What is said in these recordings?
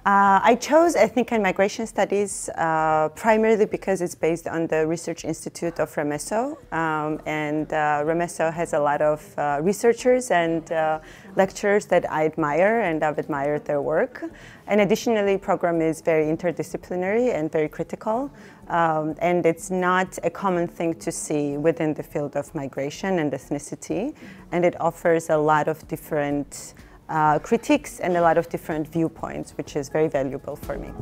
I chose ethnic and migration studies primarily because it's based on the Research Institute of Remesso, and Remesso has a lot of researchers and lecturers that I admire, and I've admired their work. And additionally, program is very interdisciplinary and very critical, and it's not a common thing to see within the field of migration and ethnicity, and it offers a lot of different critiques and a lot of different viewpoints, which is very valuable for me.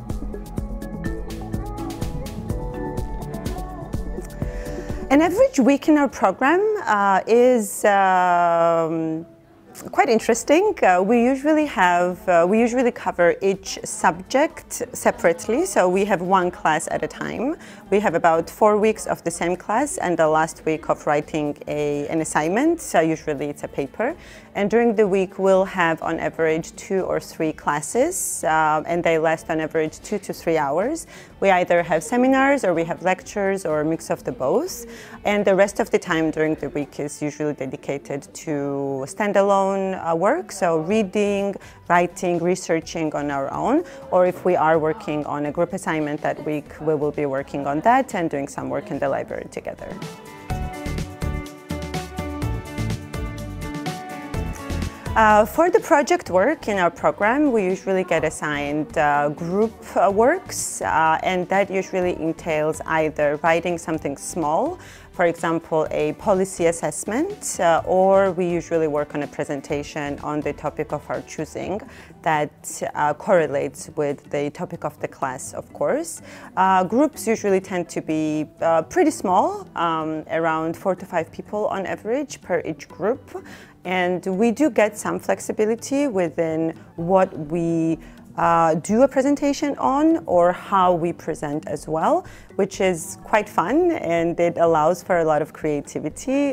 An average week in our program is quite interesting. We usually cover each subject separately, so we have one class at a time. We have about 4 weeks of the same class and the last week of writing an assignment, so usually it's a paper. And during the week we'll have on average 2 or 3 classes, and they last on average 2 to 3 hours. We either have seminars or we have lectures or a mix of the both. And the rest of the time during the week is usually dedicated to standalone work, so reading, writing, researching on our own, or if we are working on a group assignment that week, we will be working on that and doing some work in the library together. For the project work in our program, we usually get assigned group works, and that usually entails either writing something small, for example, a policy assessment, or we usually work on a presentation on the topic of our choosing that correlates with the topic of the class, of course. Groups usually tend to be pretty small, around 4 to 5 people on average per each group. And we do get some flexibility within what we do a presentation on or how we present as well, which is quite fun, and it allows for a lot of creativity,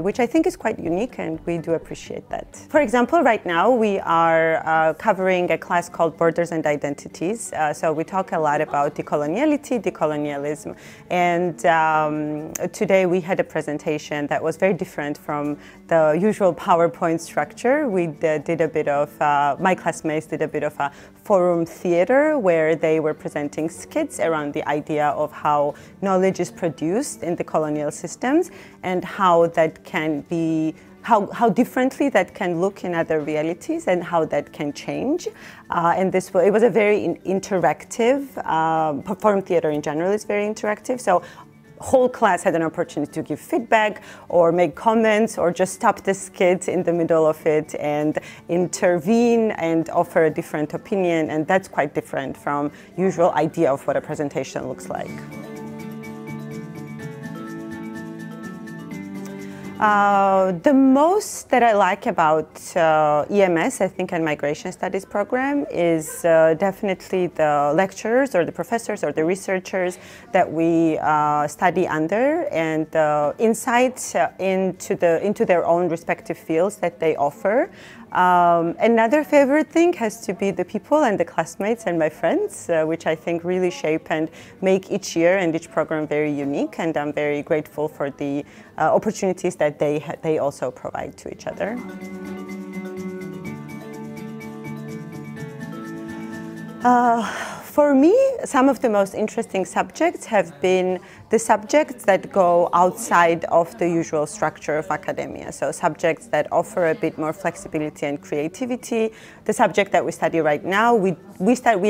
which I think is quite unique, and we do appreciate that. For example, right now we are covering a class called Borders and Identities. So we talk a lot about decoloniality, decolonialism, and today we had a presentation that was very different from the usual PowerPoint structure. We did a bit of, my classmates did a bit of a forum theater where they were presenting skits around the idea of how knowledge is produced in the colonial systems and how that can be, how differently that can look in other realities and how that can change. And it was a very interactive, forum theater in general is very interactive. So whole class had an opportunity to give feedback or make comments or just stop the skit in the middle of it and intervene and offer a different opinion, and that's quite different from usual idea of what a presentation looks like. The most that I like about EMS, Ethnic and Migration Studies program, is definitely the lecturers or the professors or the researchers that we study under, and the insights into their own respective fields that they offer. Another favorite thing has to be the people and the classmates and my friends, which I think really shape and make each year and each program very unique, and I'm very grateful for the opportunities that they also provide to each other. For me, some of the most interesting subjects have been the subjects that go outside of the usual structure of academia. So subjects that offer a bit more flexibility and creativity. The subject that we study right now, we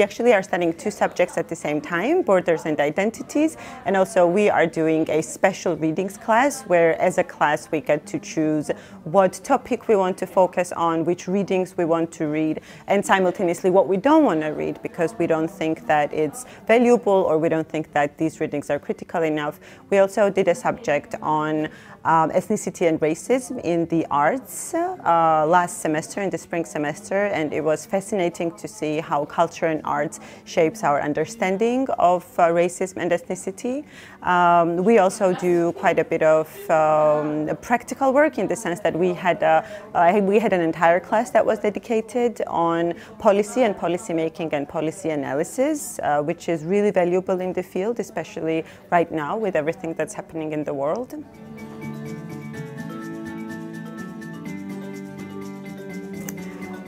actually are studying 2 subjects at the same time, Borders and Identities, and also we are doing a special readings class where as a class we get to choose what topic we want to focus on, which readings we want to read, and simultaneously what we don't want to read because we don't think that it's valuable or we don't think that these readings are critical enough. We also did a subject on ethnicity and racism in the arts last semester, in the spring semester, and it was fascinating to see how culture and arts shapes our understanding of racism and ethnicity. We also do quite a bit of practical work in the sense that we had an entire class that was dedicated on policy and policy making and policy analysis, which is really valuable in the field, especially right now with everything that's happening in the world.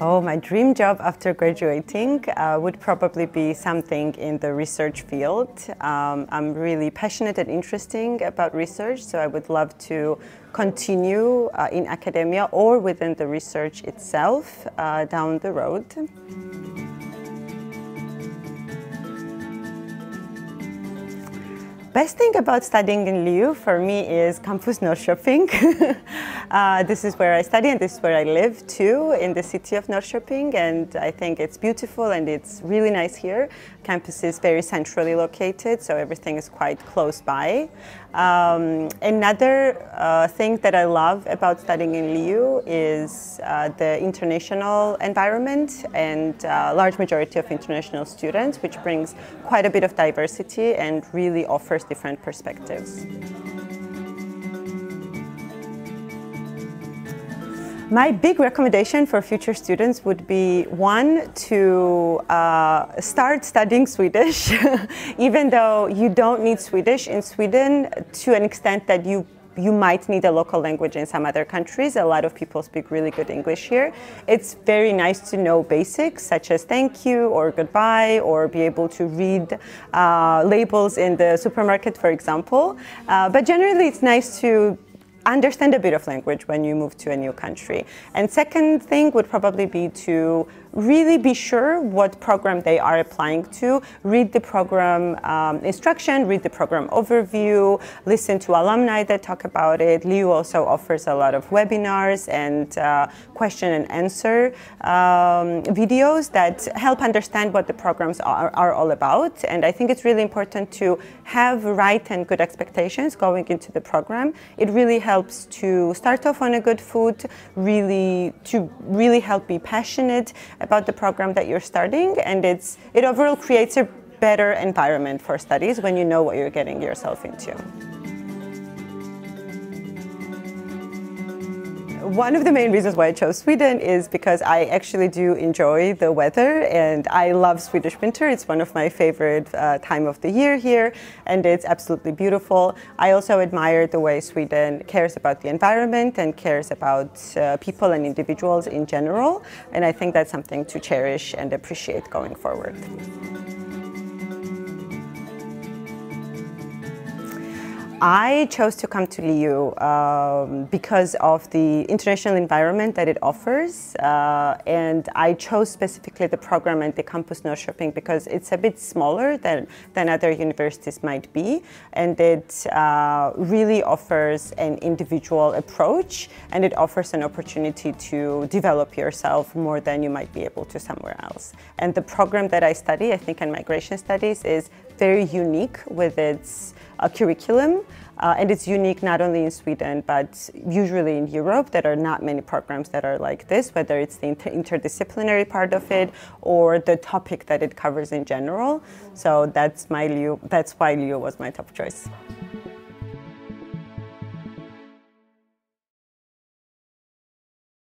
Oh, my dream job after graduating would probably be something in the research field. I'm really passionate and interested about research, so I would love to continue in academia or within the research itself down the road. Best thing about studying in LiU for me is campus Norrköping. This is where I study and this is where I live too, in the city of Norrköping, and I think it's beautiful and it's really nice here. Campus is very centrally located, so everything is quite close by. Another thing that I love about studying in LiU is the international environment and large majority of international students, which brings quite a bit of diversity and really offers different perspectives. My big recommendation for future students would be, one, to start studying Swedish, even though you don't need Swedish in Sweden to an extent that you might need a local language in some other countries. A lot of people speak really good English here. It's very nice to know basics such as thank you or goodbye, or be able to read labels in the supermarket, for example. But generally it's nice to understand a bit of language when you move to a new country. And second thing would probably be to really be sure what program they are applying to. Read the program instruction, read the program overview, listen to alumni that talk about it. LiU also offers a lot of webinars and question and answer videos that help understand what the programs are all about. And I think it's really important to have right and good expectations going into the program. It really helps to start off on a good foot, really help be passionate about the program that you're starting, and it overall creates a better environment for studies when you know what you're getting yourself into. One of the main reasons why I chose Sweden is because I actually do enjoy the weather, and I love Swedish winter. It's one of my favorite time of the year here, and it's absolutely beautiful. I also admire the way Sweden cares about the environment and cares about people and individuals in general, and I think that's something to cherish and appreciate going forward. I chose to come to LiU because of the international environment that it offers, and I chose specifically the program and the campus Norrköping because it's a bit smaller than other universities might be, and it really offers an individual approach, and it offers an opportunity to develop yourself more than you might be able to somewhere else. And the program that I study, I think in migration studies, is very unique with its curriculum, and it's unique not only in Sweden but usually in Europe. There are not many programs that are like this, whether it's the interdisciplinary part of it or the topic that it covers in general. So that's why LiU was my top choice.